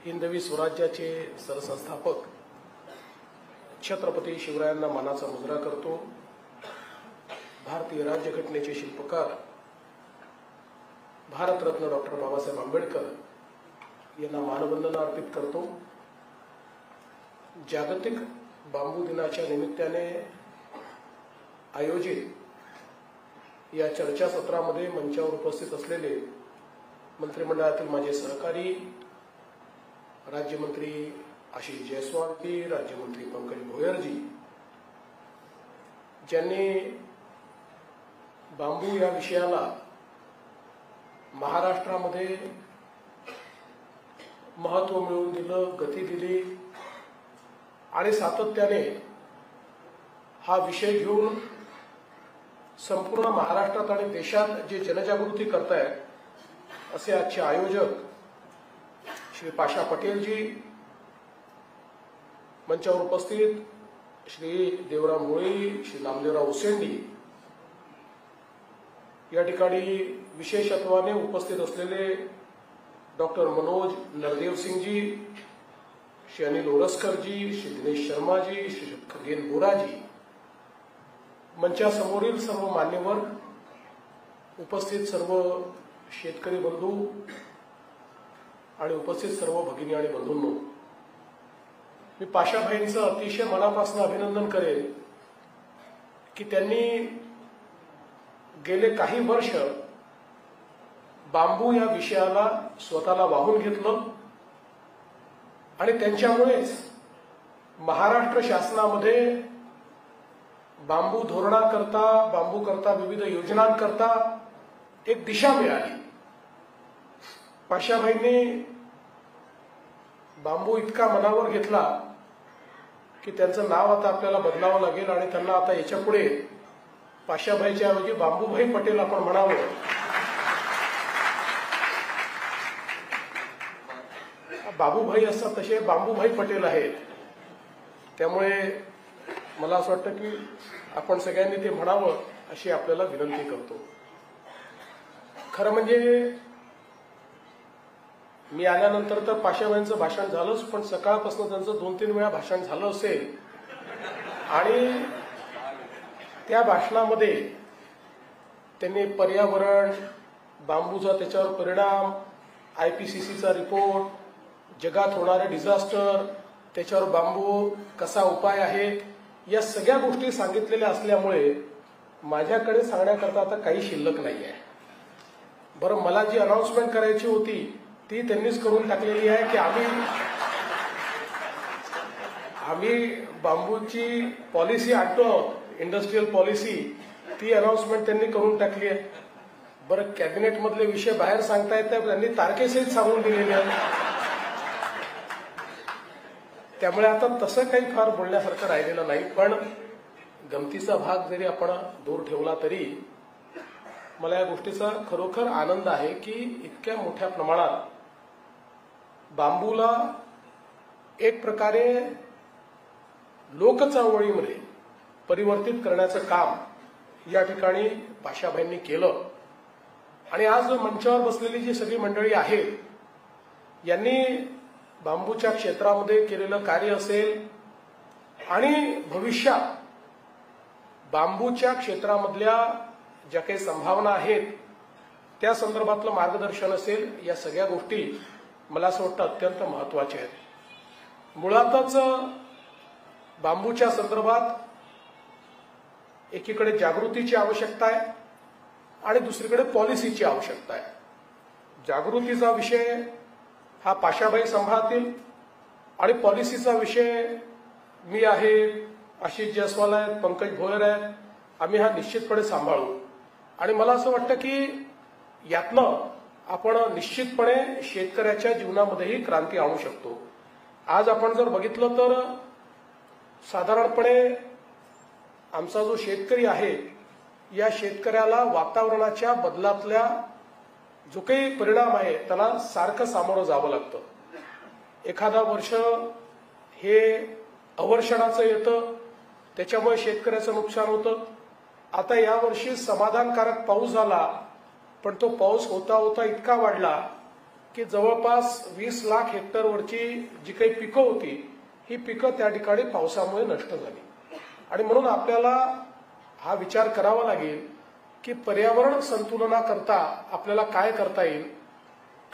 हिंदवी स्वराज्याचे सरसंस्थापक छत्रपती शिवरायांना मानाचा मुजरा करतो। भारतीय राज्यघटनेचे शिल्पकार भारतरत्न डॉक्टर बाबासाहेब आंबेडकर यांना मानवंदना अर्पित करतो। जागतिक बांबू दिनाच्या निमित्ताने आयोजित या चर्चासत्रामध्ये मंचावर उपस्थित असलेले मंत्रिमंडळातील माझे सहकारी राज्यमंत्री आशिष जयस्वाल जी, राज्यमंत्री पंकज भोयर जी, ज्यांनी बांबू या विषयाला महाराष्ट्रामध्ये महत्त्व मिळवून दिलं, गती दिली आणि सातत्याने हा विषय घेऊन संपूर्ण महाराष्ट्रात आणि देशात जे जनजागृती करतायत असे आजचे आयोजक श्री पाशा पटेल जी, मंचावर उपस्थित श्री देवराम मोळी, श्री नामदेवराव उसेंडी, या ठिकाणी विशेषत्वाने उपस्थित असलेले डॉक्टर मनोज नरदेव सिंह जी, श्री अनिल ओरसकर जी, श्री दिनेश शर्मा जी, श्री खगेन बोरा जी, मंचासमोरील सर्व मान्यवर, उपस्थित सर्व शेतकरी बंधू आणि उपस्थित सर्व भगिनी आणि बंधूंनो, मी पाशाभाईंचं अतिशय मनापासून अभिनंदन करेन की त्यांनी गेले काही वर्ष बांबू या विषयाला स्वतःला वाहून घेतलं आणि त्यांच्यामुळेच महाराष्ट्र शासनामध्ये बांबू धोरणाकरता, बांबू करता विविध योजनांकरता एक दिशा मिळाली। पाशाभाईंनी बांबू इतका मनावर घेतला की त्यांचं नाव आता आपल्याला बदलावं लागेल आणि त्यांना आता याच्यापुढे पाशाभाईच्या ऐवजी बांबूभाई पटेल आपण म्हणावं। बाबूभाई असतात तसे बांबूभाई पटेल आहेत, त्यामुळे मला असं वाटतं की आपण सगळ्यांनी ते म्हणावं अशी आपल्याला विनंती करतो। खरं म्हणजे मी आल्यानंतर तर पाशाभाईंचं भाषण झालंच, पण सकाळपासून त्यांचं 2-3 वेळा भाषण झालं असेल आणि त्या भाषणामध्ये त्यांनी पर्यावरण, बांबूचा त्याच्यावर परिणाम, IPCCचा रिपोर्ट, जगात होणारे डिझास्टर, त्याच्यावर बांबू कसा उपाय आहे, या सगळ्या गोष्टी सांगितलेल्या असल्यामुळे माझ्याकडे सांगण्याकरता आता काही शिल्लक नाही आहे। बरं, मला जी अनाउन्समेंट करायची होती ती त्यांनीच करून टाकलेली आहे की आम्ही बांबूची पॉलिसी आणतो, इंडस्ट्रियल पॉलिसी, ती अनाउन्समेंट त्यांनी करून टाकली आहे। बरं, कॅबिनेट मधले विषय बाहेर सांगता येत नाही, त्यांनी तारखेसहित सांगून दिलेले आहे। त्यामुळे आता तसं काही फार बोलण्यासारखं राहिलेलं नाही, पण गमतीचा भाग जरी आपण दूर ठेवला तरी मला या गोष्टीचा खरोखर आनंद आहे की इतक्या मोठ्या प्रमाणात बांबूला एक प्रकारे लोकचळवळीमध्ये परिवर्तित करण्याचं काम या ठिकाणी पाशाभाईंनी केलं। आणि आज मंचावर बसलेली जी सगळी मंडळी आहे यांनी बांबूच्या क्षेत्रामध्ये केलेलं कार्य असेल आणि भविष्यात बांबूच्या क्षेत्रामधल्या ज्या काही संभावना आहेत त्या संदर्भातलं मार्गदर्शन असेल, या सगळ्या गोष्टी मला असं वाटतं अत्यंत महत्वाच्या आहेत। मुळातच बांबूच्या संदर्भात एकीकडे जागृतीची आवश्यकता आहे आणि दुसरीकडे पॉलिसीची आवश्यकता आहे। जागृतीचा विषय हा पाशाभाई सांभाळतील आणि पॉलिसीचा विषय मी आहे, आशिष जयस्वाल आहेत, पंकज भोयर आहेत, आम्ही हा निश्चितपणे सांभाळू। आणि मला असं वाटतं की यातनं आपण निश्चितपणे शेतकऱ्याच्या जीवनामध्येही क्रांती आणू शकतो। आज आपण जर बघितलं तर साधारणपणे आमचा जो शेतकरी आहे या शेतकऱ्याला वातावरणाच्या बदलातल्या जो काही परिणाम आहे त्याला सारखं सामोरं जावं लागतं। एखादा वर्ष हे अवर्षणाचं येतं, त्याच्यामुळे शेतकऱ्याचं नुकसान होतं। आता यावर्षी समाधानकारक पाऊस झाला, पण तो पाऊस होता होता इतका वाढला की जवळपास 20 लाख हेक्टरवरची जी काही पिकं होती ही पिकं त्या ठिकाणी पावसामुळे नष्ट झाली. आणि म्हणून आपल्याला हा विचार करावा लागेल की पर्यावरण संतुलनाकरता आपल्याला काय करता येईल.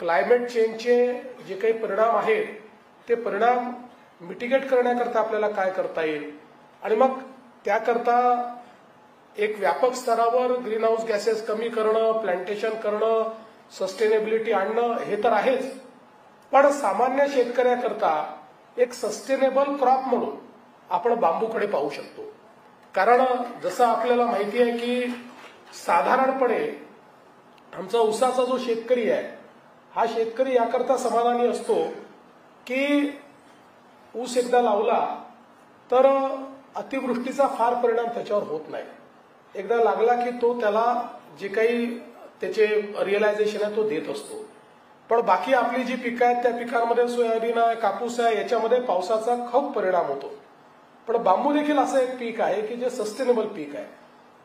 क्लायमेट चेंजचे जे काही परिणाम आहेत ते परिणाम मिटिगेट करण्याकरता आपल्याला काय करता येईल. आणि मग त्याकरता एक व्यापक स्तरावर ग्रीन हाऊस गॅसेस कमी करणं, प्लांटेशन करणं, सस्टेनेबिलिटी आणणं हे तर आहेच, पण सामान्य शेतकऱ्याकरता एक सस्टेनेबल क्रॉप म्हणून आपण बांबूकडे पाहू शकतो. कारण जसं आपल्याला माहिती आहे की साधारणपणे आमचा ऊसाचा जो शेतकरी आहे हा शेतकरी याकरता समाधानी असतो की ऊस एकदा लावला तर अतिवृष्टीचा फार परिणाम त्याच्यावर होत नाही. एकदा लागला की तो त्याला जे काही त्याचे रिअलायझेशन आहे तो देत असतो. पण बाकी आपली जी पिकं आहेत त्या पिकांमध्ये सोयाबीन आहे, कापूस आहे, याच्यामध्ये पावसाचा खूप परिणाम होतो. पण बांबू देखील असं एक पीक आहे की जे सस्टेनेबल पीक आहे.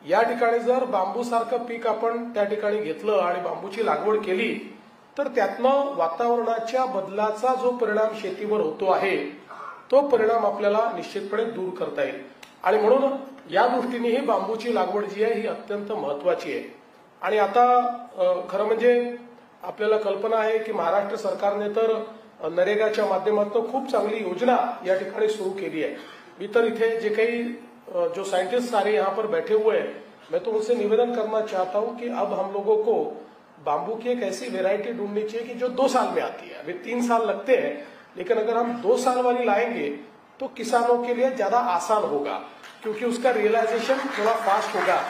या ठिकाणी जर बांबूसारखं पीक आपण त्या ठिकाणी घेतलं आणि बांबूची लागवड केली तर त्यातनं वातावरणाच्या बदलाचा जो परिणाम शेतीवर होतो आहे तो परिणाम आपल्याला निश्चितपणे दूर करता येईल. आणि म्हणून या दृष्टीने ही बांबूची लागवड जी आहे ही अत्यंत महत्वाची आहे. आणि आता खरं म्हणजे आपल्याला कल्पना आहे की महाराष्ट्र सरकारने तर नरेगाच्या माध्यमातून खूप चांगली योजना या ठिकाणी सुरू केली है. मी तर इथे जे काही जो साइंटिस्ट सारे यहाँ पर बैठे हुए हैं, मैं तो उनसे निवेदन करना चाहता हूं कि अब हम लोगों को बांबू की एक ऐसी वेराइटी ढूंढनी चाहिए कि जो 2 साल में आती है. अभी 3 साल लगते हैं, लेकिन अगर हम 2 साल वाली लाएंगे तो किसानों के लिए ज्यादा आसान होगा, क्योंकि उसका रियलाइजेशन थोड़ा फास्ट होगा.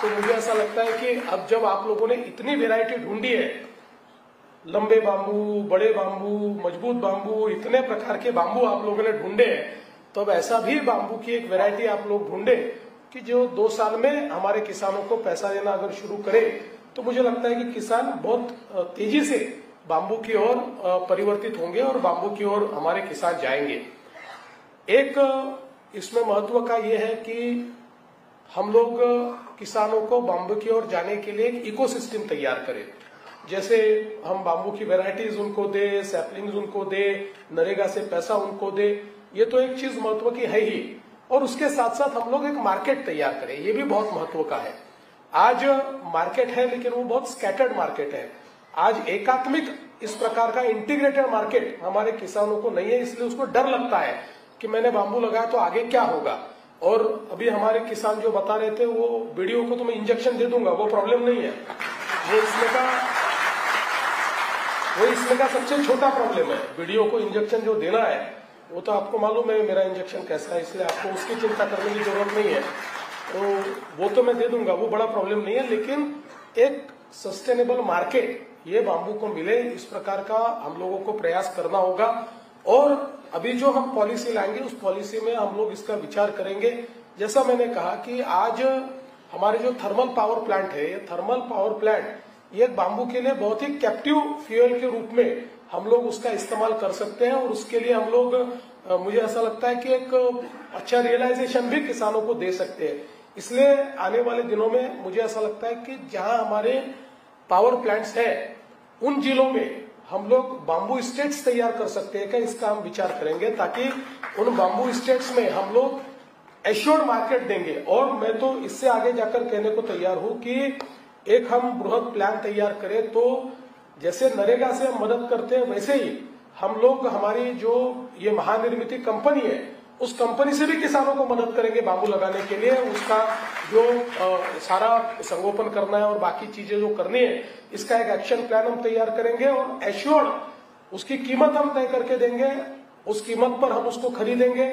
तो मुझे ऐसा लगता है कि अब जब आप लोगों ने इतनी वेराइटी ढूंढी है, लंबे बांबू, बड़े बांबू, मजबूत बांबू, इतने प्रकार के बांबू आप लोगों ने ढूंढे हैं, तो अब ऐसा भी बांबू की एक वैरायटी आप लोग ढूंढे कि जो 2 साल में हमारे किसानों को पैसा देना अगर शुरू करे तो मुझे लगता है कि किसान बहुत तेजी से बांबू की ओर परिवर्तित होंगे और बांबू की ओर हमारे किसान जाएंगे. एक इसमें महत्व का ये है कि हम लोग किसानों को बांबू की ओर जाने के लिए एक इकोसिस्टम तैयार करें. जैसे हम बांबू की वैरायटीज उनको दे, सैपलिंग्स उनको दे, नरेगा से पैसा उनको दे, ये तो एक चीज महत्व की है ही. और उसके साथ साथ हम लोग एक मार्केट तैयार करें, ये भी बहुत महत्व का है. आज मार्केट है लेकिन वो बहुत स्कैटर्ड मार्केट है. आज एकात्मिक इस प्रकार का इंटीग्रेटेड मार्केट हमारे किसानों को नहीं है, इसलिए उसको डर लगता है कि मैंने बांबू लगाया तो आगे क्या होगा. और अभी हमारे किसान जो बता रहे थे वो वीडियो को तो मैं इंजेक्शन दे दूंगा, वो प्रॉब्लम नहीं है. वो इसमें का सबसे छोटा प्रॉब्लम है. वीडियो को इंजेक्शन जो देना है वो तो आपको मालूम है मेरा इंजेक्शन कैसा है, इसलिए आपको उसकी चिंता करने की जरूरत नहीं है. तो वो तो मैं दे दूंगा, वो बड़ा प्रॉब्लम नहीं है. लेकिन एक सस्टेनेबल मार्केट ये बांबू को मिले, इस प्रकार का हम लोगों को प्रयास करना होगा. और अभी जो हम पॉलिसी लाएंगे उस पॉलिसी में हम लोग इसका विचार करेंगे. जैसा मैंने कहा कि आज हमारे जो थर्मल पावर प्लांट है, ये थर्मल पावर प्लांट ये बांबू के लिए बहुत ही कैप्टिव फ्यूल के रूप में हम लोग उसका इस्तेमाल कर सकते हैं. और उसके लिए हम लोग मुझे ऐसा लगता है कि एक अच्छा रियलाइजेशन भी किसानों को दे सकते हैं. इसलिए आने वाले दिनों में मुझे ऐसा लगता है कि जहां हमारे पावर प्लांट्स हैं उन जिलों में हम लोग बांबू स्टेट्स तैयार कर सकते हैं क्या, इसका हम विचार करेंगे, ताकि उन बांबू स्टेट्स में हम लोग एश्योर्ड मार्केट देंगे. और मैं तो इससे आगे जाकर कहने को तैयार हूं कि एक हम बृहद प्लान तैयार करें. तो जैसे नरेगा से हम मदद करते हैं वैसे ही हम लोग हमारी जो ये महानिर्मित कंपनी है उस कंपनी से भी किसानों को मदद करेंगे बांबू लगाने के लिए. उसका जो सारा संगोपन करना है और बाकी चीजें जो करनी है इसका एक एक्शन प्लान हम तैयार करेंगे और एश्योर्ड उसकी कीमत हम तय करके देंगे. उस कीमत पर हम उसको खरीदेंगे,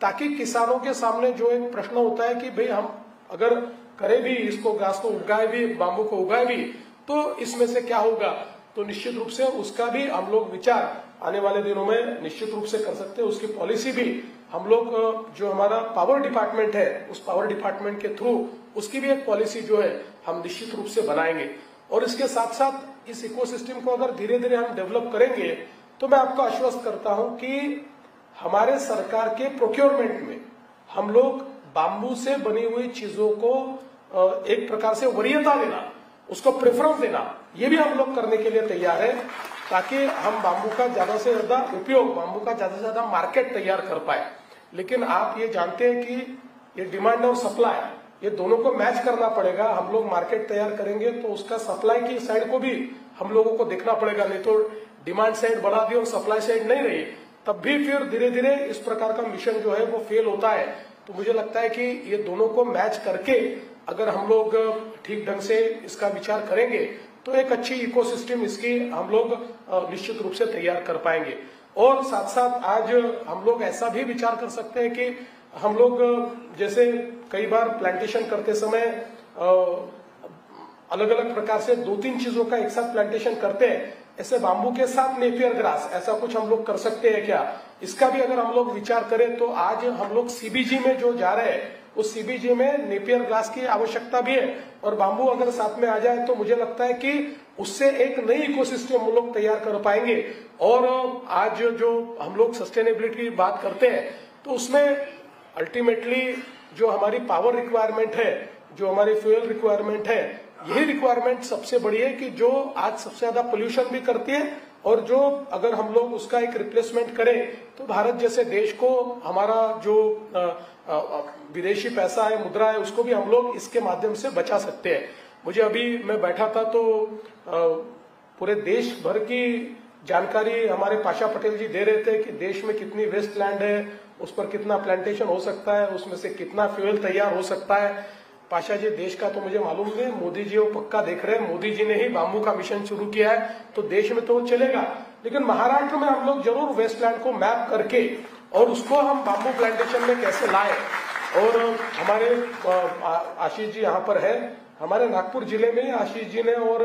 ताकि किसानों के सामने जो एक प्रश्न होता है कि भाई हम अगर करें भी इसको, घास को उगाए भी, बांबू को उगाए भी, तो इसमें से क्या होगा. तो निश्चित रूप से उसका भी हम लोग विचार आने वाले दिनों में निश्चित रूप से कर सकते हैं. उसकी पॉलिसी भी हम लोग जो हमारा पावर डिपार्टमेंट है उस पावर डिपार्टमेंट के थ्रू उसकी भी एक पॉलिसी जो है हम निश्चित रूप से बनाएंगे. और इसके साथ साथ इस इकोसिस्टम को अगर धीरे धीरे हम डेवलप करेंगे तो मैं आपको आश्वस्त करता हूं कि हमारे सरकार के प्रोक्योरमेंट में हम लोग बांबू से बनी हुई चीजों को एक प्रकार से वरीयता देना, उसको प्रेफरेंस देना, ये भी हम लोग करने के लिए तैयार है. ताकि हम बाम्बू का ज्यादा से ज्यादा उपयोग, बाम्बू का ज्यादा से ज्यादा मार्केट तैयार कर पाए। लेकिन आप ये जानते हैं कि ये डिमांड और सप्लाई, ये दोनों को मैच करना पड़ेगा। हम लोग मार्केट तैयार करेंगे तो उसका सप्लाई की साइड को भी हम लोगों को देखना पड़ेगा, नहीं तो डिमांड साइड बढ़ा दी और सप्लाई साइड नहीं रही तब भी फिर धीरे धीरे इस प्रकार का मिशन जो है वो फेल होता है। तो मुझे लगता है कि ये दोनों को मैच करके अगर हम लोग ठीक ढंग से इसका विचार करेंगे तो एक अच्छी इकोसिस्टम इसकी हम लोग निश्चित रूप से तैयार कर पाएंगे। और साथ साथ आज हम लोग ऐसा भी विचार कर सकते हैं कि हम लोग जैसे कई बार प्लांटेशन करते समय अलग अलग प्रकार से 2-3 चीजों का एक साथ प्लांटेशन करते हैं, ऐसे बाम्बू के साथ नेपियर ग्रास, ऐसा कुछ हम लोग कर सकते हैं क्या? इसका भी अगर हम लोग विचार करें तो आज हम लोग सीबीजी में जो जा रहे हैं उस सीबीजी में नेपियर ग्रास की आवश्यकता भी है और बाम्बू अगर साथ में आ जाए तो मुझे लगता है कि उससे एक नई इकोसिस्टम हम लोग तैयार कर पाएंगे। और आज जो हम लोग सस्टेनेबिलिटी की बात करते हैं तो उसमें अल्टीमेटली जो हमारी पावर रिक्वायरमेंट है, जो हमारी फ्यूल रिक्वायरमेंट है, यही रिक्वायरमेंट सबसे बड़ी है कि जो आज सबसे ज्यादा पोल्यूशन भी करती है और जो अगर हम लोग उसका एक रिप्लेसमेंट करें तो भारत जैसे देश को हमारा जो विदेशी पैसा है, मुद्रा है, उसको भी हम लोग इसके माध्यम से बचा सकते हैं। मुझे अभी मैं बैठा था तो पूरे देश भर की जानकारी हमारे पाशा पटेल जी दे रहे थे कि देश में कितनी वेस्ट लैंड है, उस पर कितना प्लांटेशन हो सकता है, उसमें से कितना फ्यूल तैयार हो सकता है। पाशा जी देश का तो मुझे मालूम नहीं, मोदी जी वो पक्का देख रहे हैं, मोदी जी ने ही बाम्बू का मिशन शुरू किया है तो देश में तो वो चलेगा। लेकिन महाराष्ट्र में हम लोग जरूर वेस्टलैंड को मैप करके और उसको हम बाम्बू प्लांटेशन में कैसे लाए। और हमारे आशीष जी यहाँ पर है, हमारे नागपुर जिले में आशीष जी ने और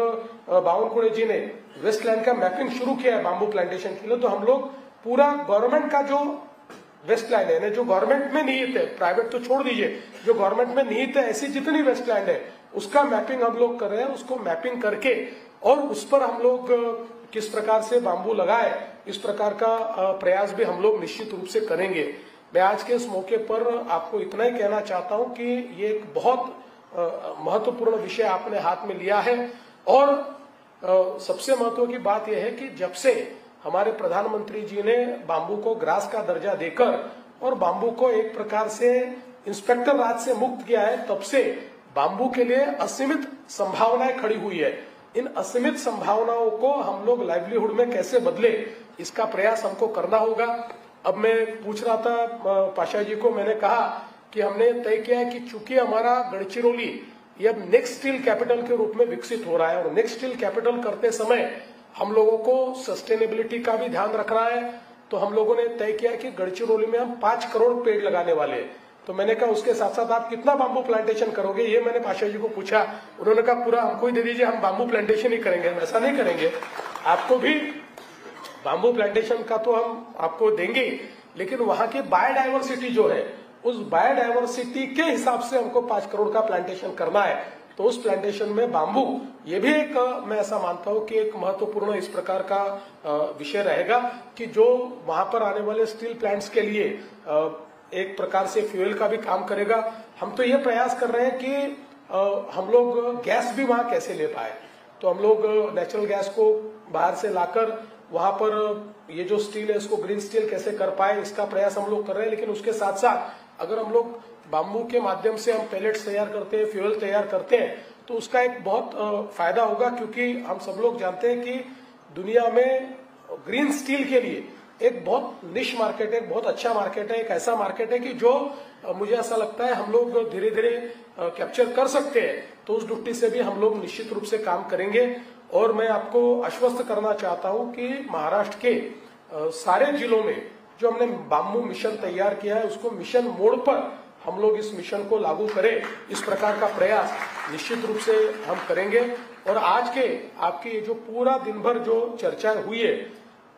बावनकुड़े जी ने वेस्टलैंड का मैपिंग शुरू किया है बाम्बू प्लांटेशन के लिए। तो हम लोग पूरा गवर्नमेंट का जो वेस्टलैंड है, जो गवर्नमेंट में निहित है, प्राइवेट तो छोड़ दीजिए, जो गवर्नमेंट में निहित है ऐसी जितनी वेस्टलैंड है उसका मैपिंग हम लोग कर रहे हैं। उसको मैपिंग करके और उस पर हम लोग किस प्रकार से बाम्बू लगाए, इस प्रकार का प्रयास भी हम लोग निश्चित रूप से करेंगे। मैं आज के इस मौके पर आपको इतना ही कहना चाहता हूं कि ये एक बहुत महत्वपूर्ण विषय आपने हाथ में लिया है। और सबसे महत्व की बात यह है कि जब से हमारे प्रधानमंत्री जी ने बाम्बू को ग्रास का दर्जा देकर और बाम्बू को एक प्रकार से इंस्पेक्टर राज से मुक्त किया है, तब से बाम्बू के लिए असीमित संभावनाएं खड़ी हुई है। इन असीमित संभावनाओं को हम लोग लाइवलीहुड में कैसे बदले, इसका प्रयास हमको करना होगा। अब मैं पूछ रहा था पाशा जी को, मैंने कहा कि हमने तय किया है कि चूंकि हमारा गढ़चिरौली ये अब नेक्स्ट स्टील कैपिटल के रूप में विकसित हो रहा है और नेक्स्ट स्टील कैपिटल करते समय हम लोगों को सस्टेनेबिलिटी का भी ध्यान रखना है, तो हम लोगों ने तय किया कि गढ़चिरौली में हम 5 करोड़ पेड़ लगाने वाले हैं। तो मैंने कहा उसके साथ साथ आप कितना बाम्बू प्लांटेशन करोगे, ये मैंने पाशा जी को पूछा। उन्होंने कहा पूरा हमको ही दे दीजिए, हम बाम्बू प्लांटेशन ही करेंगे। हम ऐसा नहीं करेंगे, आपको भी बाम्बू प्लांटेशन का तो हम आपको देंगे, लेकिन वहां की बायोडायवर्सिटी जो है उस बायोडायवर्सिटी के हिसाब से हमको 5 करोड़ का प्लांटेशन करना है। तो उस प्लांटेशन में बाम्बू ये भी एक मैं ऐसा मानता हूं कि एक महत्वपूर्ण इस प्रकार का विषय रहेगा कि जो वहां पर आने वाले स्टील प्लांट्स के लिए एक प्रकार से फ्यूल का भी काम करेगा। हम तो ये प्रयास कर रहे हैं कि हम लोग गैस भी वहां कैसे ले पाए, तो हम लोग नेचुरल गैस को बाहर से लाकर वहां पर ये जो स्टील है इसको ग्रीन स्टील कैसे कर पाए, इसका प्रयास हम लोग कर रहे हैं। लेकिन उसके साथ साथ अगर हम लोग बाम्बू के माध्यम से हम पैलेट्स तैयार करते हैं, फ्यूल तैयार करते हैं, तो उसका एक बहुत फायदा होगा, क्योंकि हम सब लोग जानते हैं कि दुनिया में ग्रीन स्टील के लिए एक बहुत निश मार्केट है, एक बहुत अच्छा मार्केट है, एक ऐसा मार्केट है कि जो मुझे ऐसा लगता है हम लोग धीरे धीरे कैप्चर कर सकते हैं। तो उस दृष्टि से भी हम लोग निश्चित रूप से काम करेंगे। और मैं आपको आश्वस्त करना चाहता हूं कि महाराष्ट्र के सारे जिलों में जो हमने बाम्बू मिशन तैयार किया है उसको मिशन मोड पर हम लोग इस मिशन को लागू करें, इस प्रकार का प्रयास निश्चित रूप से हम करेंगे। और आज के आपकी जो पूरा दिन भर जो चर्चाएं हुई है,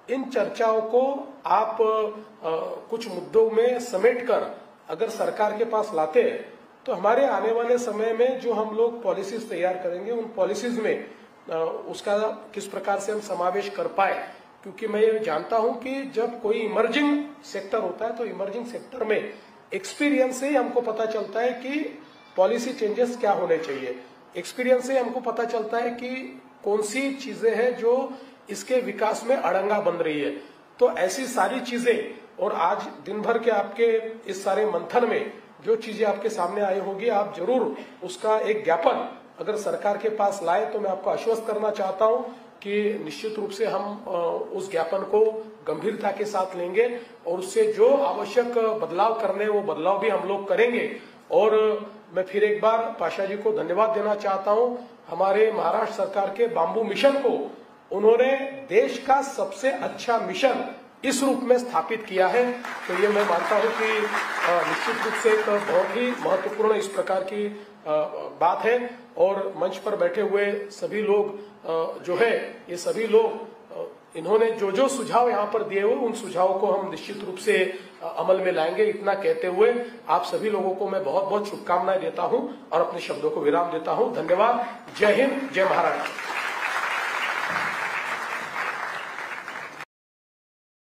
इन चर्चाओं को आप कुछ मुद्दों में समेटकर अगर सरकार के पास लाते हैं तो हमारे आने वाले समय में जो हम लोग पॉलिसीज तैयार करेंगे उन पॉलिसीज में उसका किस प्रकार से हम समावेश कर पाए। क्योंकि मैं ये जानता हूं कि जब कोई इमर्जिंग सेक्टर होता है तो इमर्जिंग सेक्टर में एक्सपीरियंस से ही हमको पता चलता है कि पॉलिसी चेंजेस क्या होने चाहिए। एक्सपीरियंस से हमको पता चलता है कि कौन सी चीजें हैं जो इसके विकास में अड़ंगा बन रही है। तो ऐसी सारी चीजें, और आज दिन भर के आपके इस सारे मंथन में जो चीजें आपके सामने आई होगी, आप जरूर उसका एक ज्ञापन अगर सरकार के पास लाए तो मैं आपको आश्वस्त करना चाहता हूं कि निश्चित रूप से हम उस ज्ञापन को गंभीरता के साथ लेंगे और उससे जो आवश्यक बदलाव करने वो बदलाव भी हम लोग करेंगे। और मैं फिर एक बार पाशा जी को धन्यवाद देना चाहता हूं। हमारे महाराष्ट्र सरकार के बाम्बू मिशन को उन्होंने देश का सबसे अच्छा मिशन इस रूप में स्थापित किया है। तो ये मैं मानता हूं कि निश्चित रूप से एक बहुत ही महत्वपूर्ण इस प्रकार की बात है। और मंच पर बैठे हुए सभी लोग जो है, ये सभी लोग इन्होंने जो जो सुझाव यहाँ पर दिए हुए, उन सुझावों को हम निश्चित रूप से अमल में लाएंगे। इतना कहते हुए आप सभी लोगों को मैं बहुत बहुत शुभकामनाएं देता हूं और अपने शब्दों को विराम देता हूं। धन्यवाद। जय हिंद, जय महाराष्ट्र।